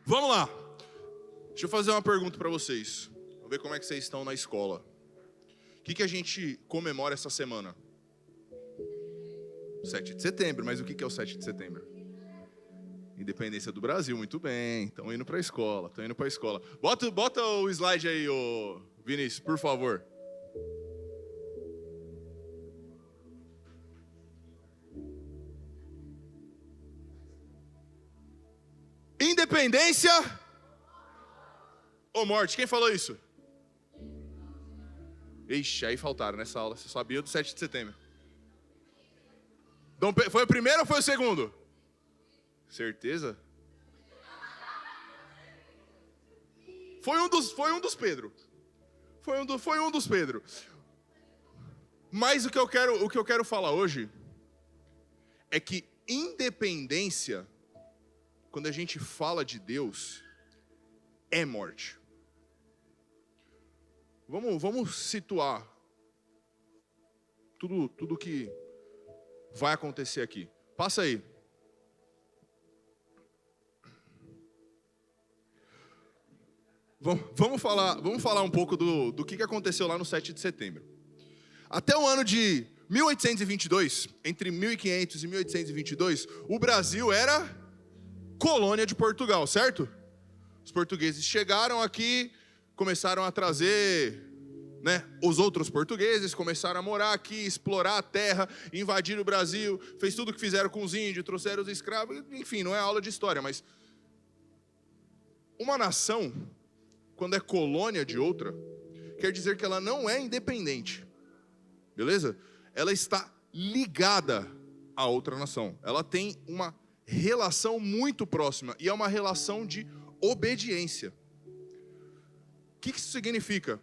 Vamos lá. Deixa eu fazer uma pergunta para vocês. Vamos ver como é que vocês estão na escola. O que a gente comemora essa semana? 7 de setembro, mas o que é o 7 de setembro? Independência do Brasil, muito bem. Estão indo para a escola, Bota o slide aí, ô Vinícius, por favor. Independência ou morte? Quem falou isso? Ixi, aí faltaram nessa aula. Você sabia do 7 de setembro? Foi o primeiro ou foi o segundo? Certeza? Foi um dos Pedro. Foi um dos Pedro. Mas o que eu quero falar hoje é que independência, quando a gente fala de Deus, é morte. Vamos situar tudo que vai acontecer aqui. Passa aí. Vamos falar um pouco do que aconteceu lá no 7 de setembro. Até o ano de 1822, entre 1500 e 1822, o Brasil era colônia de Portugal, certo? Os portugueses chegaram aqui, começaram a trazer, os outros portugueses, começaram a morar aqui, explorar a terra, invadir o Brasil, fez tudo o que fizeram com os índios, trouxeram os escravos, enfim, não é aula de história, mas uma nação, quando é colônia de outra, quer dizer que ela não é independente, beleza? Ela está ligada a outra nação, ela tem uma relação muito próxima, e é uma relação de obediência. O que isso significa?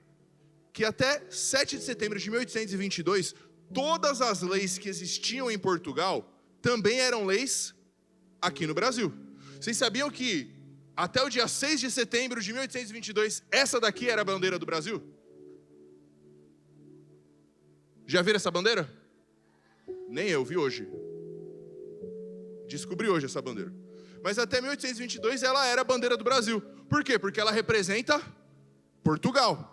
Que até 7 de setembro de 1822, todas as leis que existiam em Portugal também eram leis aqui no Brasil. Vocês sabiam que até o dia 6 de setembro de 1822, essa daqui era a bandeira do Brasil? Já viram essa bandeira? Nem eu vi hoje. Descobri hoje essa bandeira. Mas até 1822 ela era a bandeira do Brasil. Por quê? Porque ela representa Portugal.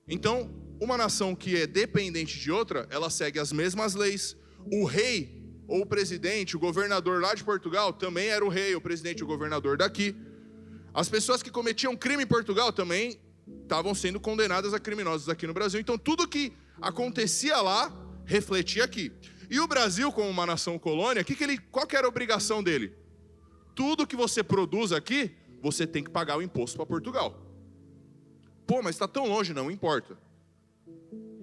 Então, uma nação que é dependente de outra, ela segue as mesmas leis. O rei, ou o presidente, o governador lá de Portugal, também era o rei, o presidente e o governador daqui. As pessoas que cometiam crime em Portugal também estavam sendo condenadas a criminosos aqui no Brasil. Então, tudo que acontecia lá, refletia aqui. E o Brasil, como uma nação colônia, qual que era a obrigação dele? Tudo que você produz aqui, você tem que pagar o imposto para Portugal. Pô, mas está tão longe, não importa.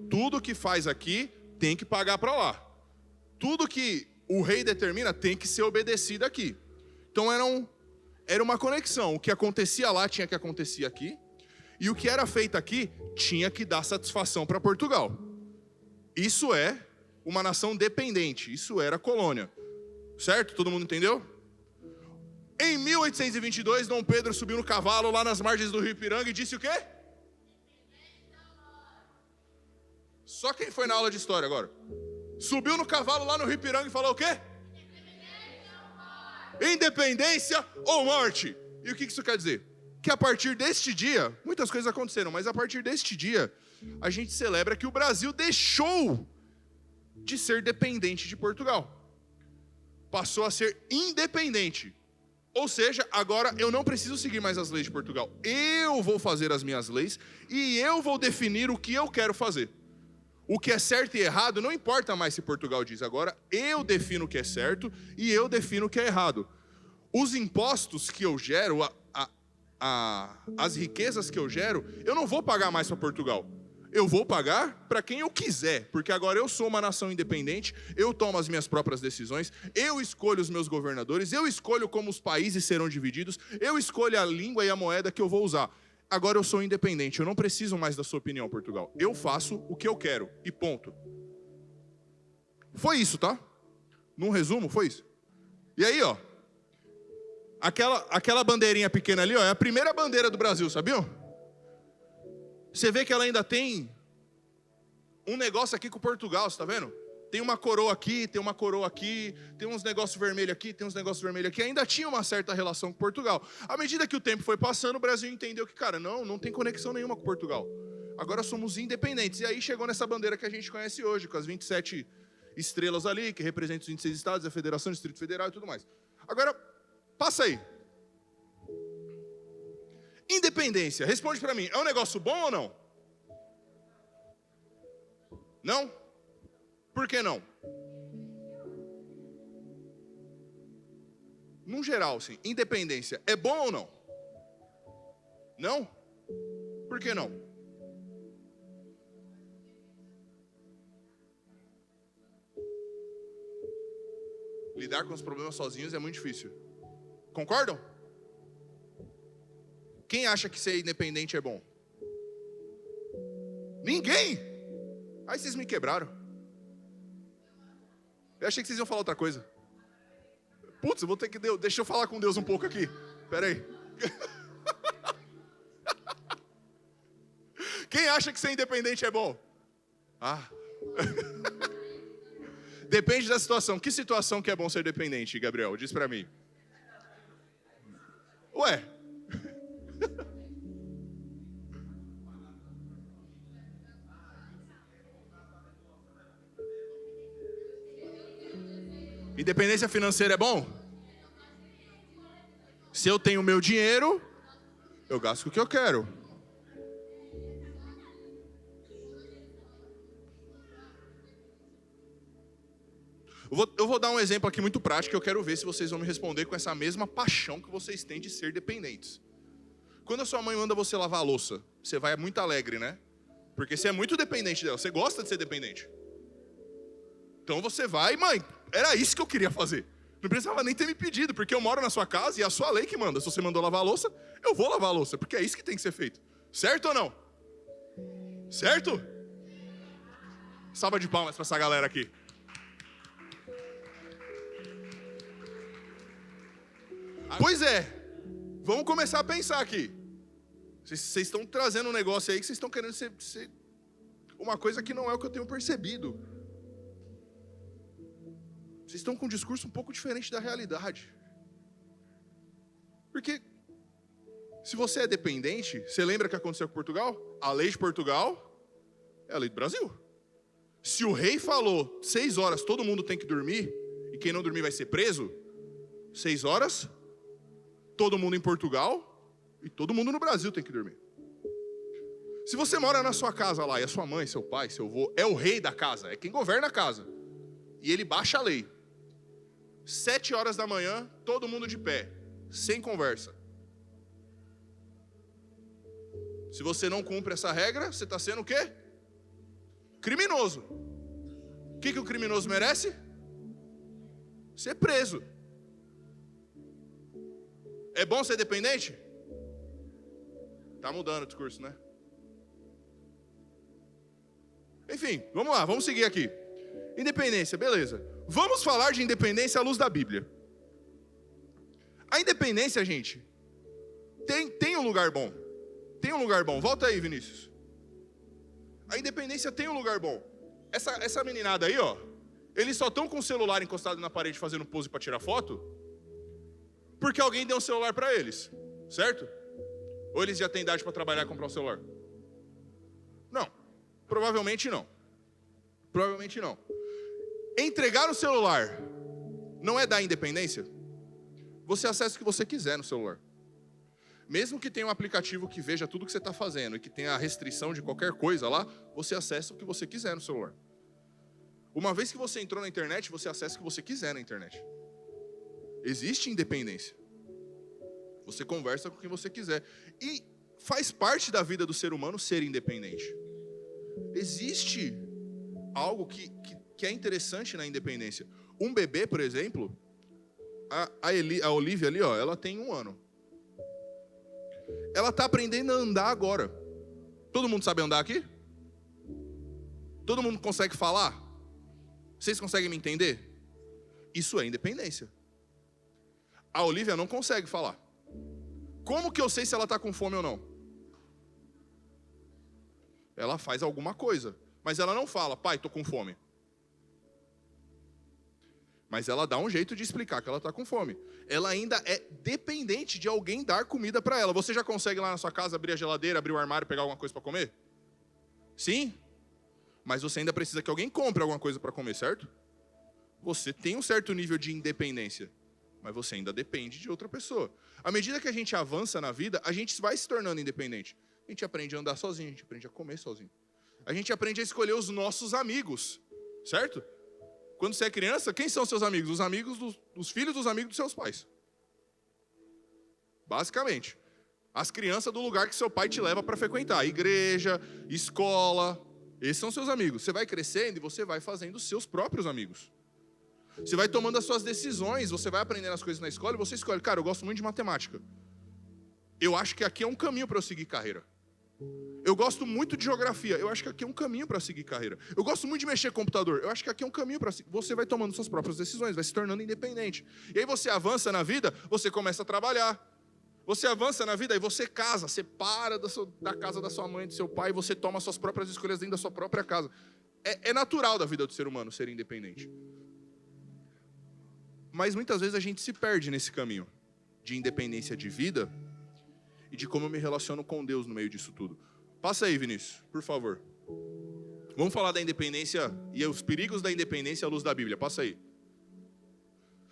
Tudo que faz aqui, tem que pagar para lá. Tudo que o rei determina, tem que ser obedecido aqui. Então era uma conexão. O que acontecia lá, tinha que acontecer aqui. E o que era feito aqui, tinha que dar satisfação para Portugal. Isso é uma nação dependente, isso era colônia. Certo? Todo mundo entendeu? Em 1822, Dom Pedro subiu no cavalo lá nas margens do Rio Ipiranga e disse o quê? Só quem foi na aula de história agora? Subiu no cavalo lá no Rio Ipiranga e falou o quê? Independência ou morte. E o que isso quer dizer? Que a partir deste dia, muitas coisas aconteceram, mas a partir deste dia, a gente celebra que o Brasil deixou de ser dependente de Portugal. Passou a ser independente. Ou seja, agora eu não preciso seguir mais as leis de Portugal. Eu vou fazer as minhas leis e eu vou definir o que eu quero fazer. O que é certo e errado não importa mais se Portugal diz. Agora eu defino o que é certo e eu defino o que é errado. Os impostos que eu gero, as riquezas que eu gero, eu não vou pagar mais para Portugal. Eu vou pagar para quem eu quiser, porque agora eu sou uma nação independente, eu tomo as minhas próprias decisões, eu escolho os meus governadores, eu escolho como os países serão divididos, eu escolho a língua e a moeda que eu vou usar. Agora eu sou independente, eu não preciso mais da sua opinião, Portugal. Eu faço o que eu quero, e ponto. Foi isso, tá? Num resumo, foi isso. E aí, ó, aquela bandeirinha pequena ali, ó, é a primeira bandeira do Brasil, sabiam? Você vê que ela ainda tem um negócio aqui com Portugal, você tá vendo? Tem uma coroa aqui, tem uma coroa aqui, tem uns negócios vermelhos aqui, tem uns negócios vermelhos aqui. Ainda tinha uma certa relação com Portugal. À medida que o tempo foi passando, o Brasil entendeu que, cara, não tem conexão nenhuma com Portugal. Agora somos independentes. E aí chegou nessa bandeira que a gente conhece hoje, com as 27 estrelas ali, que representam os 26 estados, a Federação, o Distrito Federal e tudo mais. Agora, passa aí. Independência, responde pra mim, é um negócio bom ou não? Não? Por que não? Num geral, sim. Independência é bom ou não? Não? Por que não? Lidar com os problemas sozinhos é muito difícil. Concordam? Quem acha que ser independente é bom? Ninguém! Aí vocês me quebraram. Eu achei que vocês iam falar outra coisa. Putz, eu vou ter que... Deixa eu falar com Deus um pouco aqui. Pera aí. Quem acha que ser independente é bom? Ah. Depende da situação. Que situação que é bom ser dependente, Gabriel? Diz pra mim. Ué. Independência financeira é bom? Se eu tenho meu dinheiro, eu gasto o que eu quero. Eu vou dar um exemplo aqui muito prático, eu quero ver se vocês vão me responder com essa mesma paixão que vocês têm de ser dependentes. Quando a sua mãe manda você lavar a louça, você vai muito alegre, né? Porque você é muito dependente dela, você gosta de ser dependente. Então você vai, mãe, era isso que eu queria fazer. Não precisava nem ter me pedido, porque eu moro na sua casa e é a sua lei que manda. Se você mandou lavar a louça, eu vou lavar a louça, porque é isso que tem que ser feito. Certo ou não? Certo? Salva de palmas para essa galera aqui. Pois é, vamos começar a pensar aqui. Vocês estão trazendo um negócio aí que vocês estão querendo ser uma coisa que não é o que eu tenho percebido. Vocês estão com um discurso um pouco diferente da realidade. Porque se você é dependente, você lembra o que aconteceu com Portugal? A lei de Portugal é a lei do Brasil. Se o rei falou 6 horas todo mundo tem que dormir, e quem não dormir vai ser preso, 6 horas, todo mundo em Portugal e todo mundo no Brasil tem que dormir. Se você mora na sua casa lá e a sua mãe, seu pai, seu avô é o rei da casa, é quem governa a casa, e ele baixa a lei, 7 horas da manhã, todo mundo de pé, sem conversa. Se você não cumpre essa regra, você está sendo o quê? Criminoso. O que o criminoso merece? Ser preso. É bom ser dependente? Tá mudando o discurso, né? Enfim, vamos lá, vamos seguir aqui. Independência, beleza. Vamos falar de independência à luz da Bíblia. A independência, gente, tem um lugar bom. Tem um lugar bom. Volta aí, Vinícius. A independência tem um lugar bom. Essa meninada aí, ó, eles só estão com o celular encostado na parede fazendo pose para tirar foto porque alguém deu um celular para eles, certo? Ou eles já têm idade para trabalhar e comprar um celular? Não, provavelmente não. Provavelmente não. Entregar o celular não é dar independência? Você acessa o que você quiser no celular. Mesmo que tenha um aplicativo que veja tudo que você está fazendo e que tenha a restrição de qualquer coisa lá, você acessa o que você quiser no celular. Uma vez que você entrou na internet, você acessa o que você quiser na internet. Existe independência. Você conversa com quem você quiser. E faz parte da vida do ser humano ser independente. Existe algo que é interessante na independência. Um bebê, por exemplo, a Olivia ali, ó, ela tem 1 ano. Ela está aprendendo a andar agora. Todo mundo sabe andar aqui? Todo mundo consegue falar? Vocês conseguem me entender? Isso é independência. A Olivia não consegue falar. Como que eu sei se ela está com fome ou não? Ela faz alguma coisa, mas ela não fala, pai, estou com fome. Mas ela dá um jeito de explicar que ela está com fome. Ela ainda é dependente de alguém dar comida para ela. Você já consegue lá na sua casa abrir a geladeira, abrir o armário, pegar alguma coisa para comer? Sim? Mas você ainda precisa que alguém compre alguma coisa para comer, certo? Você tem um certo nível de independência, mas você ainda depende de outra pessoa. À medida que a gente avança na vida, a gente vai se tornando independente. A gente aprende a andar sozinho, a gente aprende a comer sozinho. A gente aprende a escolher os nossos amigos, certo? Quando você é criança, quem são seus amigos? Os amigos dos filhos dos amigos dos seus pais. Basicamente. As crianças do lugar que seu pai te leva para frequentar. Igreja, escola. Esses são seus amigos. Você vai crescendo e você vai fazendo os seus próprios amigos. Você vai tomando as suas decisões, você vai aprendendo as coisas na escola e você escolhe. Cara, eu gosto muito de matemática. Eu acho que aqui é um caminho para eu seguir carreira. Eu gosto muito de geografia. Eu acho que aqui é um caminho para seguir carreira. Eu gosto muito de mexer com computador. Eu acho que aqui é um caminho para seguir. Você vai tomando suas próprias decisões, vai se tornando independente. E aí você avança na vida, você começa a trabalhar. Você avança na vida e você casa. Você para da casa da sua mãe, do seu pai, e você toma suas próprias escolhas dentro da sua própria casa. É natural da vida do ser humano ser independente. Mas muitas vezes a gente se perde nesse caminho de independência de vida e de como eu me relaciono com Deus no meio disso tudo. Passa aí, Vinícius, por favor. Vamos falar da independência e os perigos da independência à luz da Bíblia. Passa aí.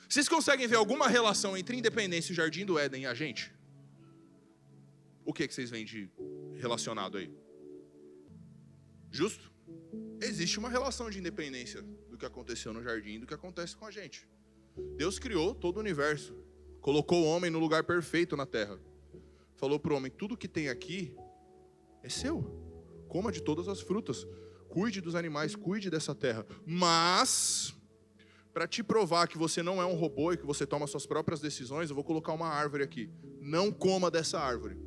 Vocês conseguem ver alguma relação entre independência e o Jardim do Éden e a gente? O que vocês veem de relacionado aí? Justo? Existe uma relação de independência do que aconteceu no jardim e do que acontece com a gente. Deus criou todo o universo, colocou o homem no lugar perfeito na terra. Falou para o homem, tudo que tem aqui é seu. Coma de todas as frutas, cuide dos animais, cuide dessa terra. Mas, para te provar que você não é um robô e que você toma suas próprias decisões, eu vou colocar uma árvore aqui. Não coma dessa árvore.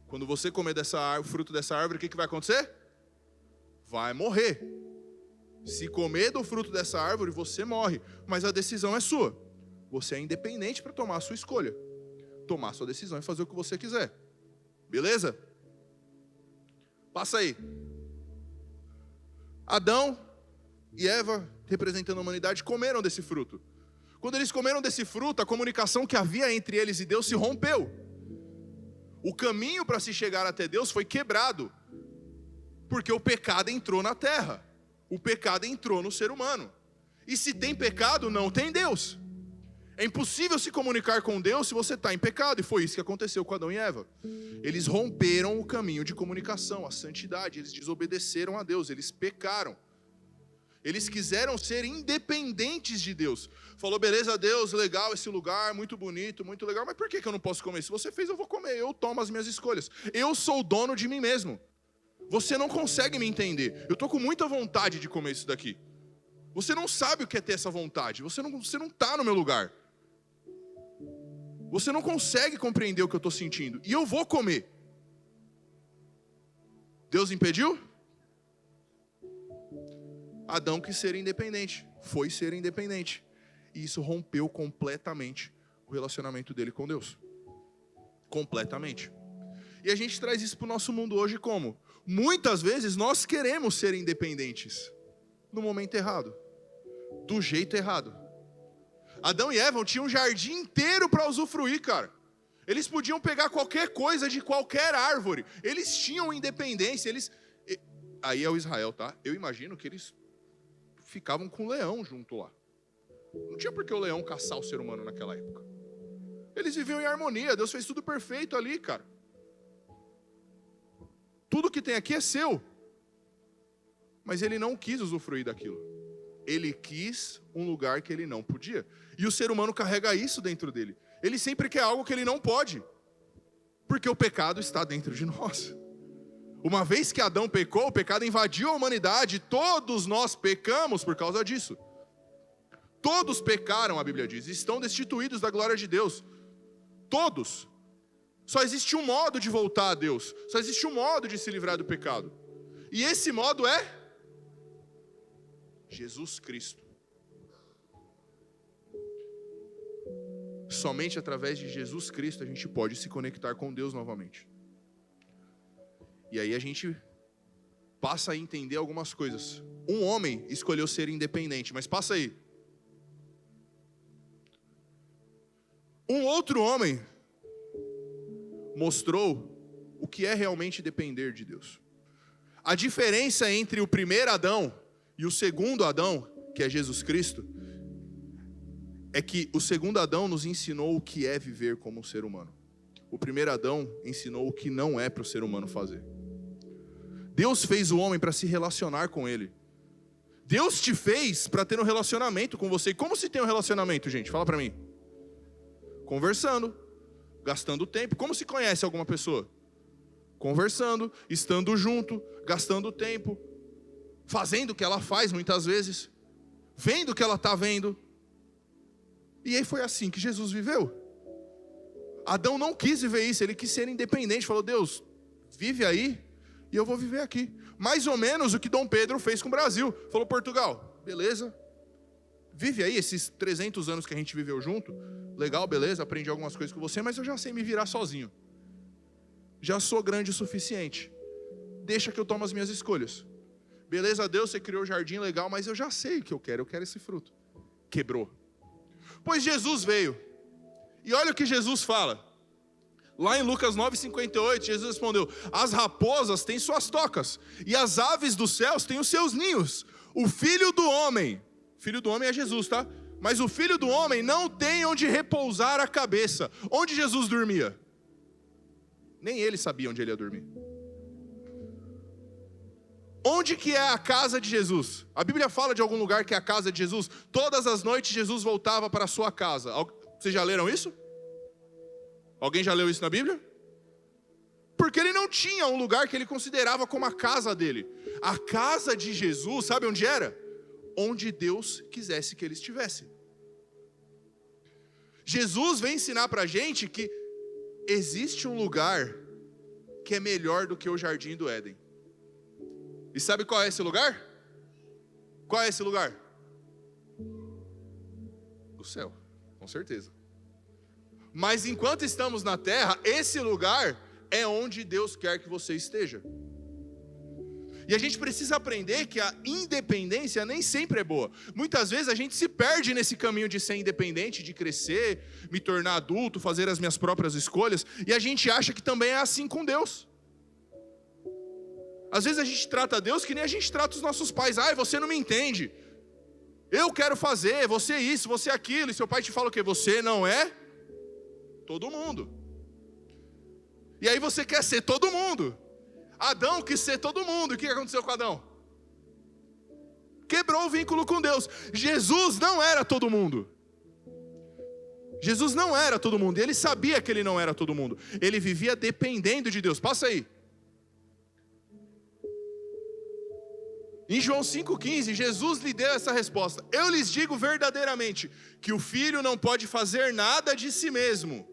Quando você comer fruto dessa árvore, o que vai acontecer? Vai morrer. Se comer do fruto dessa árvore, você morre. Mas a decisão é sua. Você é independente para tomar a sua escolha. Tomar a sua decisão e fazer o que você quiser. Beleza? Passa aí. Adão e Eva, representando a humanidade, comeram desse fruto. Quando eles comeram desse fruto, a comunicação que havia entre eles e Deus se rompeu. O caminho para se chegar até Deus foi quebrado. Porque o pecado entrou na terra. O pecado entrou no ser humano. E se tem pecado, não tem Deus. É impossível se comunicar com Deus se você está em pecado. E foi isso que aconteceu com Adão e Eva. Eles romperam o caminho de comunicação, a santidade. Eles desobedeceram a Deus, eles pecaram. Eles quiseram ser independentes de Deus. Falou, beleza, Deus, legal esse lugar, muito bonito, muito legal. Mas por que eu não posso comer? Se você fez, eu vou comer. Eu tomo as minhas escolhas. Eu sou o dono de mim mesmo. Você não consegue me entender. Eu estou com muita vontade de comer isso daqui. Você não sabe o que é ter essa vontade. Você não está no meu lugar. Você não consegue compreender o que eu estou sentindo. E eu vou comer. Deus impediu? Adão quis ser independente. Foi ser independente. E isso rompeu completamente o relacionamento dele com Deus. Completamente. E a gente traz isso para o nosso mundo hoje como? Muitas vezes nós queremos ser independentes. No momento errado. Do jeito errado. Adão e Eva tinham um jardim inteiro para usufruir, cara. Eles podiam pegar qualquer coisa de qualquer árvore. Eles tinham independência. Aí é o Israel, tá? Eu imagino que eles ficavam com o leão junto lá. Não tinha por que o leão caçar o ser humano naquela época. Eles viviam em harmonia. Deus fez tudo perfeito ali, cara. Tudo que tem aqui é seu. Mas ele não quis usufruir daquilo. Ele quis um lugar que ele não podia. E o ser humano carrega isso dentro dele. Ele sempre quer algo que ele não pode. Porque o pecado está dentro de nós. Uma vez que Adão pecou, o pecado invadiu a humanidade. Todos nós pecamos por causa disso. Todos pecaram, a Bíblia diz. Estão destituídos da glória de Deus. Todos. Só existe um modo de voltar a Deus. Só existe um modo de se livrar do pecado. E esse modo é Jesus Cristo. Somente através de Jesus Cristo a gente pode se conectar com Deus novamente. E aí a gente passa a entender algumas coisas. Um homem escolheu ser independente, mas passa aí. Um outro homem mostrou o que é realmente depender de Deus. A diferença entre o primeiro Adão e o segundo Adão, que é Jesus Cristo, é que o segundo Adão nos ensinou o que é viver como um ser humano. O primeiro Adão ensinou o que não é para o ser humano fazer. Deus fez o homem para se relacionar com ele. Deus te fez para ter um relacionamento com você. E como se tem um relacionamento, gente? Fala para mim. Conversando, gastando tempo. Como se conhece alguma pessoa? Conversando, estando junto, gastando tempo, fazendo o que ela faz muitas vezes, vendo o que ela está vendo. E aí foi assim que Jesus viveu. Adão não quis viver isso, ele quis ser independente. Falou, Deus, vive aí e eu vou viver aqui. Mais ou menos o que Dom Pedro fez com o Brasil. Falou, Portugal, beleza, vive aí esses 300 anos que a gente viveu junto. Legal, beleza, aprendi algumas coisas com você, mas eu já sei me virar sozinho. Já sou grande o suficiente. Deixa que eu tomo as minhas escolhas. Beleza, Deus, você criou o jardim, legal, mas eu já sei o que eu quero esse fruto. Quebrou. Pois Jesus veio. E olha o que Jesus fala. Lá em Lucas 9,58, Jesus respondeu: as raposas têm suas tocas, e as aves dos céus têm os seus ninhos. O Filho do Homem é Jesus, tá? Mas o Filho do Homem não tem onde repousar a cabeça. Onde Jesus dormia? Nem ele sabia onde ele ia dormir. Onde que é a casa de Jesus? A Bíblia fala de algum lugar que é a casa de Jesus? Todas as noites Jesus voltava para a sua casa. Vocês já leram isso? Alguém já leu isso na Bíblia? Porque ele não tinha um lugar que ele considerava como a casa dele. A casa de Jesus, sabe onde era? Onde Deus quisesse que ele estivesse. Jesus vem ensinar para a gente que existe um lugar que é melhor do que o jardim do Éden. E sabe qual é esse lugar? Qual é esse lugar? O céu, com certeza. Mas enquanto estamos na terra, esse lugar é onde Deus quer que você esteja. E a gente precisa aprender que a independência nem sempre é boa. Muitas vezes a gente se perde nesse caminho de ser independente, de crescer, me tornar adulto, fazer as minhas próprias escolhas, e a gente acha que também é assim com Deus. Às vezes a gente trata Deus que nem a gente trata os nossos pais. Ai, você não me entende. Eu quero fazer, você isso, você aquilo. E seu pai te fala o quê? Você não é todo mundo. E aí você quer ser todo mundo. Adão quis ser todo mundo. E o que aconteceu com Adão? Quebrou o vínculo com Deus. Jesus não era todo mundo. Jesus não era todo mundo. E ele sabia que ele não era todo mundo. Ele vivia dependendo de Deus. Passa aí. Em João 5,15, Jesus lhe deu essa resposta. Eu lhes digo verdadeiramente, que o filho não pode fazer nada de si mesmo.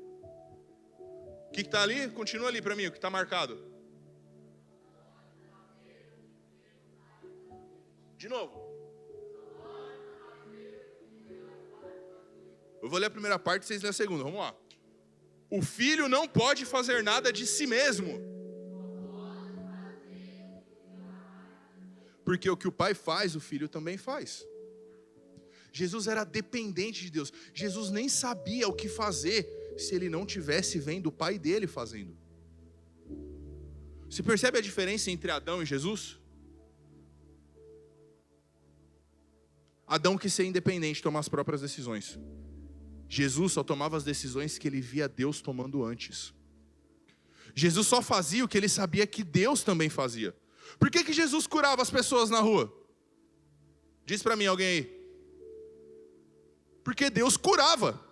O que está ali? Continua ali para mim, o que está marcado. De novo. Eu vou ler a primeira parte, vocês lêem a segunda, vamos lá. O filho não pode fazer nada de si mesmo. Porque o que o pai faz, o filho também faz. Jesus era dependente de Deus. Jesus nem sabia o que fazer se ele não tivesse vendo o pai dele fazendo. Você percebe a diferença entre Adão e Jesus? Adão quis ser independente, tomar as próprias decisões. Jesus só tomava as decisões que ele via Deus tomando antes. Jesus só fazia o que ele sabia que Deus também fazia. Por que Jesus curava as pessoas na rua? Diz para mim alguém aí. Porque Deus curava.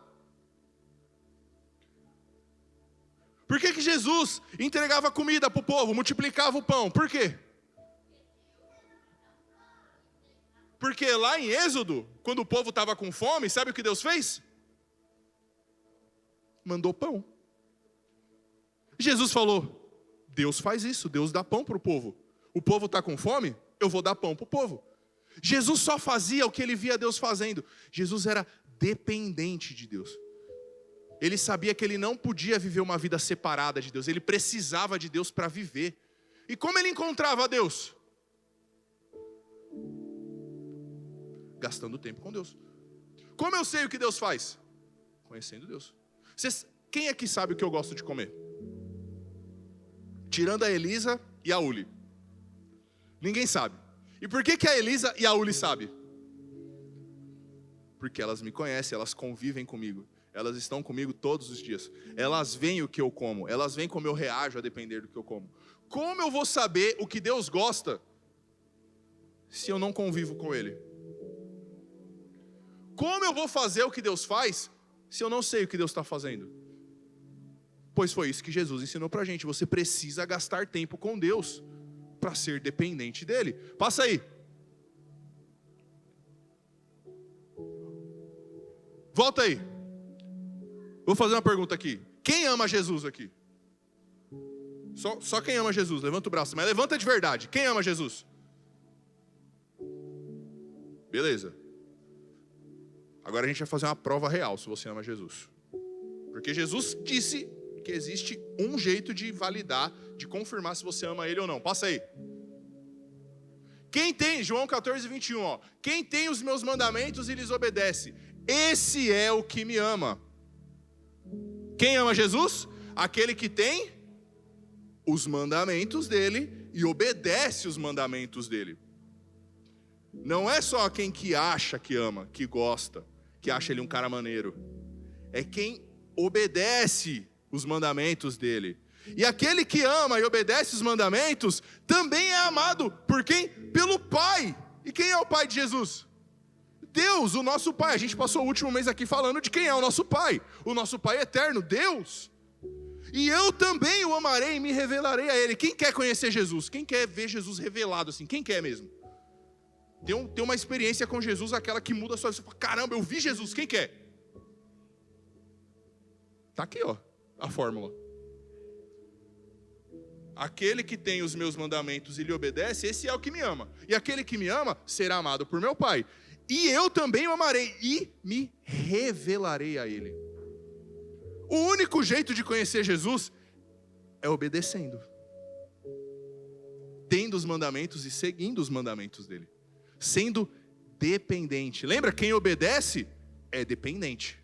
Por que Jesus entregava comida para o povo, multiplicava o pão? Por quê? Porque lá em Êxodo, quando o povo estava com fome, sabe o que Deus fez? Mandou pão. Jesus falou, Deus faz isso, Deus dá pão para o povo. O povo está com fome, eu vou dar pão para o povo. Jesus só fazia o que ele via Deus fazendo. Jesus era dependente de Deus. Ele sabia que ele não podia viver uma vida separada de Deus. Ele precisava de Deus para viver. E como ele encontrava Deus? Gastando tempo com Deus. Como eu sei o que Deus faz? Conhecendo Deus. Quem aqui sabe o que eu gosto de comer? Tirando a Elisa e a Uli. Ninguém sabe. E por que a Elisa e a Uli sabem? Porque elas me conhecem, elas convivem comigo. Elas estão comigo todos os dias. Elas veem o que eu como. Elas veem como eu reajo a depender do que eu como. Como eu vou saber o que Deus gosta se eu não convivo com Ele? Como eu vou fazer o que Deus faz se eu não sei o que Deus está fazendo? Pois foi isso que Jesus ensinou pra gente. Você precisa gastar tempo com Deus para ser dependente dEle. Passa aí. Volta aí. Vou fazer uma pergunta aqui. Quem ama Jesus aqui? Só quem ama Jesus. Levanta o braço, mas levanta de verdade. Quem ama Jesus? Beleza. Agora a gente vai fazer uma prova real se você ama Jesus. Porque Jesus disse que existe um jeito de validar, de confirmar se você ama Ele ou não. Passa aí. Quem tem, João 14, 21, ó. Quem tem os meus mandamentos e lhes obedece, esse é o que me ama. Quem ama Jesus? Aquele que tem os mandamentos dele e obedece os mandamentos dele. Não é só quem que acha que ama, que gosta, que acha ele um cara maneiro. É quem obedece os mandamentos dele. E aquele que ama e obedece os mandamentos também é amado por quem? Pelo Pai. E quem é o Pai de Jesus? Deus, o nosso Pai. A gente passou o último mês aqui falando de quem é o nosso Pai. O nosso Pai eterno, Deus. E eu também o amarei e me revelarei a Ele. Quem quer conhecer Jesus? Quem quer ver Jesus revelado assim? Quem quer mesmo? Tem uma experiência com Jesus, aquela que muda a sua vida. Você fala, caramba, eu vi Jesus. Quem quer? Tá aqui, ó, a fórmula. Aquele que tem os meus mandamentos e lhe obedece, esse é o que me ama. E aquele que me ama será amado por meu Pai. E eu também o amarei e me revelarei a Ele. O único jeito de conhecer Jesus é obedecendo. Tendo os mandamentos e seguindo os mandamentos dele. Sendo dependente. Lembra, quem obedece é dependente.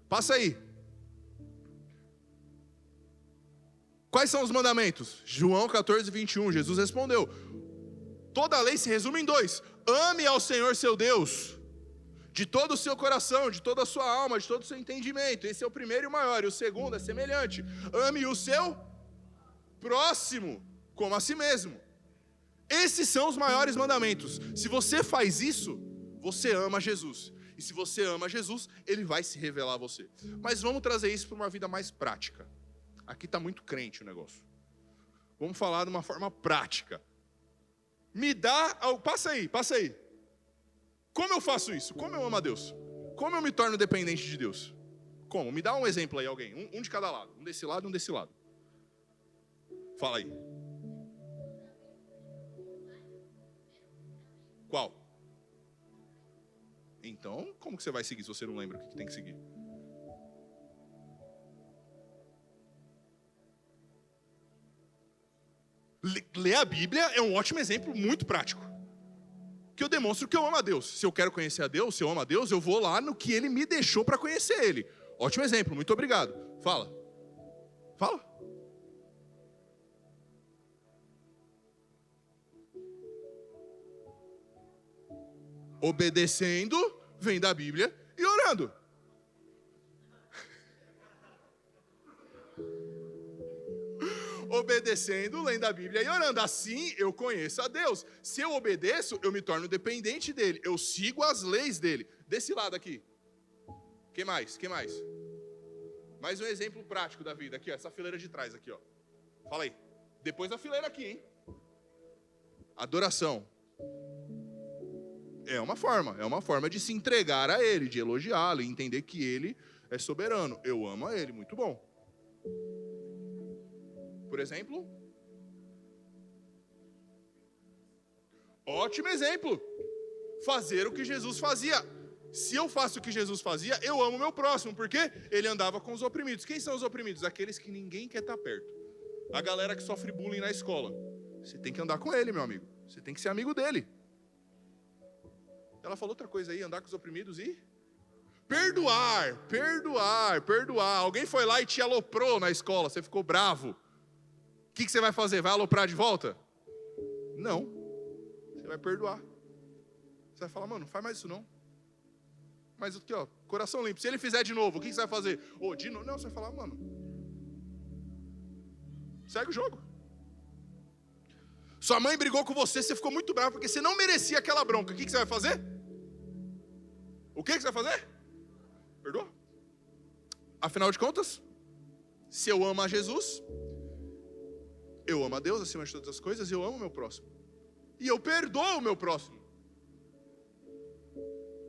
Passa aí. Quais são os mandamentos? João 14, 21, Jesus respondeu. Toda a lei se resume em 2. Ame ao Senhor seu Deus, de todo o seu coração, de toda a sua alma, de todo o seu entendimento. Esse é o primeiro e o maior. E o segundo é semelhante. Ame o seu próximo, como a si mesmo. Esses são os maiores mandamentos. Se você faz isso, você ama Jesus. E se você ama Jesus, Ele vai se revelar a você. Mas vamos trazer isso para uma vida mais prática. Aqui está muito crente o negócio. Vamos falar de uma forma prática. Me dá... Passa aí. Como eu faço isso? Como eu amo a Deus? Como eu me torno dependente de Deus? Como? Me dá um exemplo aí, alguém. Um de cada lado. Um desse lado e um desse lado. Fala aí. Qual? Então, como que você vai seguir se você não lembra o que tem que seguir? Ler a Bíblia é um ótimo exemplo, muito prático. Que eu demonstro que eu amo a Deus. Se eu quero conhecer a Deus, se eu amo a Deus, eu vou lá no que Ele me deixou para conhecer Ele. Ótimo exemplo, muito obrigado. Fala. Obedecendo, vem da Bíblia e orando. Obedecendo, lendo a Bíblia e orando. Assim eu conheço a Deus. Se eu obedeço, eu me torno dependente dele. Eu sigo as leis dele. Desse lado aqui. Que mais? Mais um exemplo prático da vida. Aqui, ó, essa fileira de trás aqui, ó. Fala aí. Depois da fileira aqui, hein? Adoração. É uma forma de se entregar a Ele, de elogiá-lo e entender que Ele é soberano. Eu amo a Ele, muito bom. Por exemplo? Ótimo exemplo. fazer o que Jesus fazia. Se eu faço o que Jesus fazia, eu amo o meu próximo, porque ele andava com os oprimidos. Quem são os oprimidos? Aqueles que ninguém quer estar perto. A galera que sofre bullying na escola. Você tem que andar com ele, meu amigo. Você tem que ser amigo dele. Ela falou outra coisa aí, andar com os oprimidos e... perdoar. Alguém foi lá e te aloprou na escola, você ficou bravo. O que você vai fazer? Vai aloprar de volta? Não. Você vai perdoar. Você vai falar, mano, não faz mais isso não. Mas aqui, ó, coração limpo. Se ele fizer de novo, o que você vai fazer? De novo? Não, você vai falar, mano, segue o jogo. Sua mãe brigou com você, você ficou muito bravo porque você não merecia aquela bronca. O que você vai fazer? O que você vai fazer? Perdoa. Afinal de contas, se eu amo a Jesus, eu amo a Deus acima de todas as coisas e eu amo o meu próximo. E eu perdoo o meu próximo.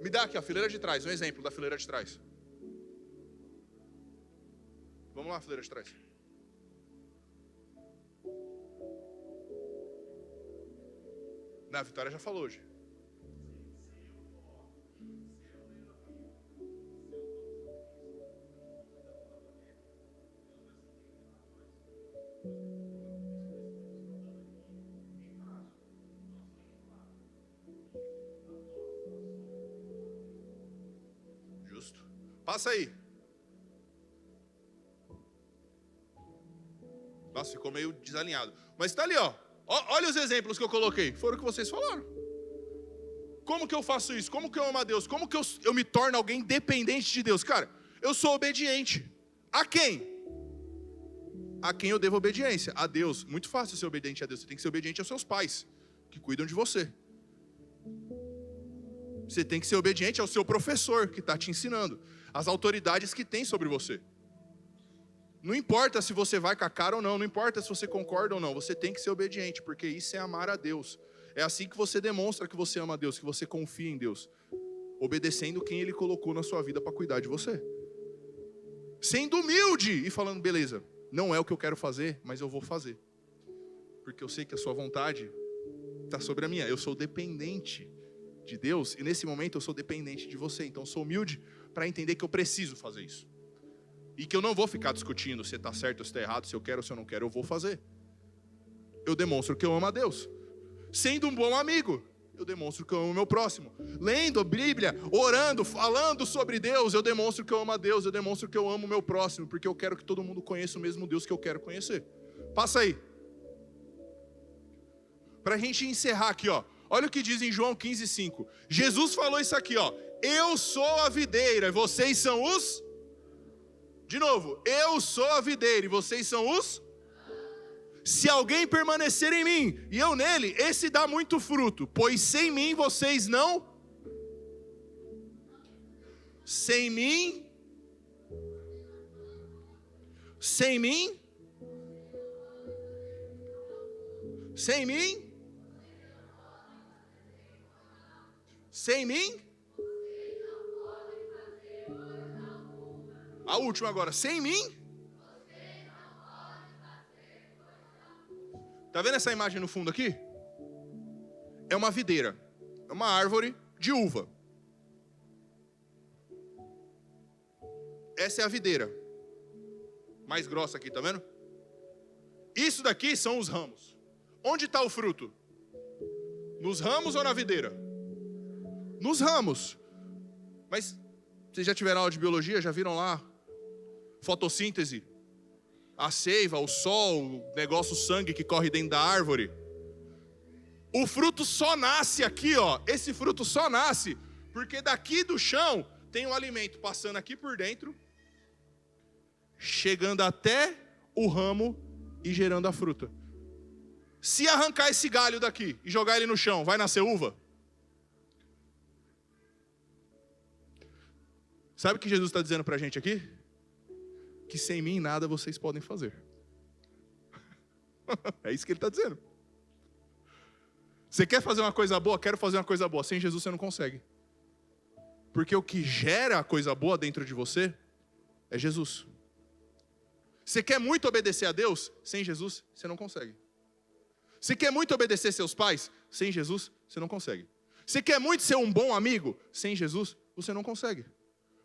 Me dá aqui a fileira de trás, um exemplo da fileira de trás. Vamos lá, fileira de trás. A Vitória já falou hoje. Justo. Passa aí. Nossa, ficou meio desalinhado. Mas está ali, ó. Olha os exemplos que eu coloquei. Foram o que vocês falaram. Como que eu faço isso? Como que eu amo a Deus? Como que eu me torno alguém dependente de Deus? Cara, eu sou obediente. A quem? A quem eu devo obediência? A Deus. Muito fácil ser obediente a Deus. Você tem que ser obediente aos seus pais, que cuidam de você. Você tem que ser obediente ao seu professor, que está te ensinando. As autoridades que tem sobre você. Não importa se você vai com a cara ou não, não importa se você concorda ou não, você tem que ser obediente, porque isso é amar a Deus. É assim que você demonstra que você ama a Deus, que você confia em Deus, obedecendo quem Ele colocou na sua vida para cuidar de você. Sendo humilde e falando, beleza, não é o que eu quero fazer, mas eu vou fazer. Porque eu sei que a sua vontade está sobre a minha. Eu sou dependente de Deus e nesse momento eu sou dependente de você. Então eu sou humilde para entender que eu preciso fazer isso. E que eu não vou ficar discutindo se está certo ou se está errado, se eu quero ou se eu não quero, eu vou fazer. Eu demonstro que eu amo a Deus. Sendo um bom amigo, eu demonstro que eu amo o meu próximo. Lendo a Bíblia, orando, falando sobre Deus, eu demonstro que eu amo a Deus, eu demonstro que eu amo o meu próximo, porque eu quero que todo mundo conheça o mesmo Deus que eu quero conhecer. Passa aí. Para a gente encerrar aqui, ó. Olha o que diz em João 15:5. Jesus falou isso aqui, ó. Eu sou a videira, vocês são os... De novo, eu sou a videira e vocês são os... Se alguém permanecer em mim e eu nele, esse dá muito fruto, pois sem mim vocês não... Sem mim... Sem mim... Sem mim... Sem mim... A última agora, sem mim... Tá vendo essa imagem no fundo aqui? É uma videira. É uma árvore de uva. Essa é a videira. Mais grossa aqui, tá vendo? Isso daqui são os ramos. Onde está o fruto? Nos ramos ou na videira? Nos ramos. Mas vocês já tiveram aula de biologia? Já viram lá? Fotossíntese. A seiva, o sol, o negócio, o sangue que corre dentro da árvore. O fruto só nasce aqui, ó. Esse fruto só nasce porque daqui do chão tem um alimento passando aqui por dentro, chegando até o ramo e gerando a fruta. Se arrancar esse galho daqui e jogar ele no chão, vai nascer uva? Sabe o que Jesus está dizendo para a gente aqui? Que sem mim nada vocês podem fazer. É isso que ele está dizendo. Você quer fazer uma coisa boa? Quero fazer uma coisa boa. Sem Jesus você não consegue. Porque o que gera a coisa boa dentro de você é Jesus. Você quer muito obedecer a Deus? Sem Jesus você não consegue. Você quer muito obedecer seus pais? Sem Jesus você não consegue. Você quer muito ser um bom amigo? Sem Jesus, você não consegue.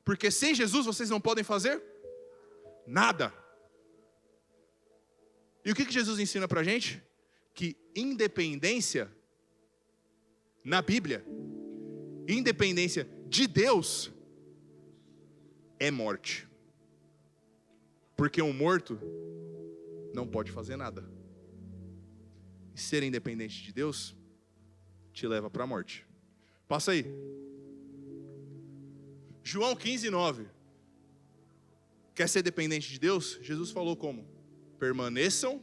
Porque sem Jesus, vocês não podem fazer nada. E o que Jesus ensina pra gente? Que independência, na Bíblia, independência de Deus, é morte. Porque um morto não pode fazer nada. E ser independente de Deus te leva para a morte. Passa aí. João 15:9. Quer ser dependente de Deus? Jesus falou como? Permaneçam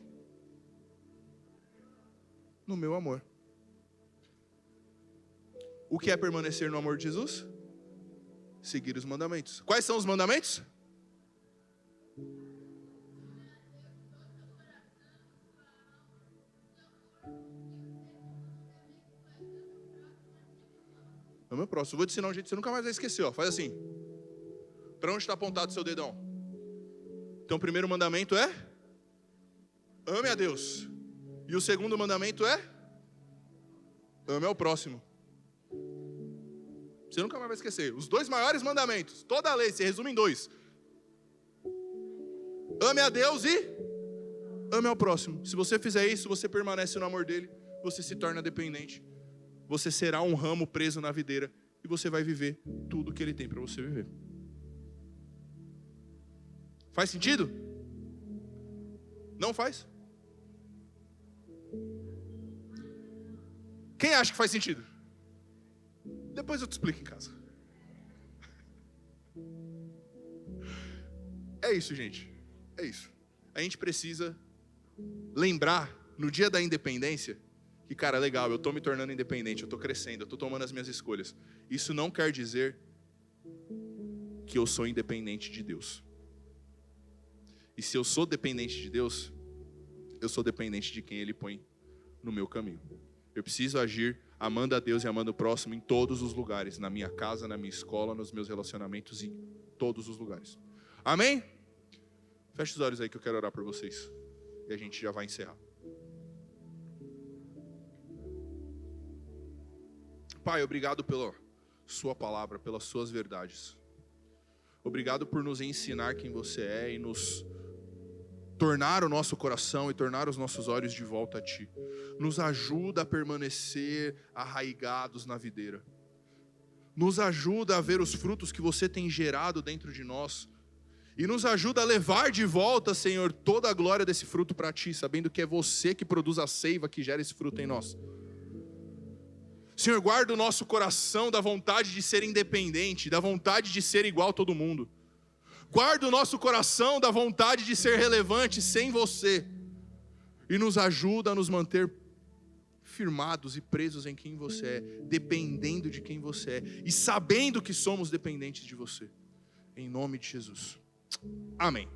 no meu amor. O que é permanecer no amor de Jesus? Seguir os mandamentos. Quais são os mandamentos? É o meu próximo. Eu vou te ensinar um jeito que você nunca mais vai esquecer. Ó. Faz assim. Para onde está apontado o seu dedão? Então o primeiro mandamento é: ame a Deus. E o segundo mandamento é: ame ao próximo. Você nunca mais vai esquecer. Os dois maiores mandamentos. Toda a lei se resume em dois: ame a Deus e ame ao próximo. Se você fizer isso, você permanece no amor dele. Você se torna dependente. Você será um ramo preso na videira. E você vai viver tudo que ele tem para você viver. Faz sentido? Não faz? Quem acha que faz sentido? Depois eu te explico em casa. É isso, gente. É isso. A gente precisa lembrar, no dia da independência, que, cara, legal, eu estou me tornando independente, eu estou crescendo, eu estou tomando as minhas escolhas. Isso não quer dizer que eu sou independente de Deus. E se eu sou dependente de Deus, eu sou dependente de quem Ele põe no meu caminho. Eu preciso agir amando a Deus e amando o próximo em todos os lugares. Na minha casa, na minha escola, nos meus relacionamentos, em todos os lugares. Amém? Feche os olhos aí que eu quero orar por vocês. E a gente já vai encerrar. Pai, obrigado pela sua palavra, pelas suas verdades. Obrigado por nos ensinar quem você é e nos tornar o nosso coração e tornar os nossos olhos de volta a Ti. Nos ajuda a permanecer arraigados na videira. Nos ajuda a ver os frutos que você tem gerado dentro de nós. E nos ajuda a levar de volta, Senhor, toda a glória desse fruto para Ti, sabendo que é você que produz a seiva que gera esse fruto em nós. Senhor, guarda o nosso coração da vontade de ser independente, da vontade de ser igual a todo mundo. Guarda o nosso coração da vontade de ser relevante sem você. E nos ajuda a nos manter firmados e presos em quem você é, dependendo de quem você é e sabendo que somos dependentes de você. Em nome de Jesus. Amém.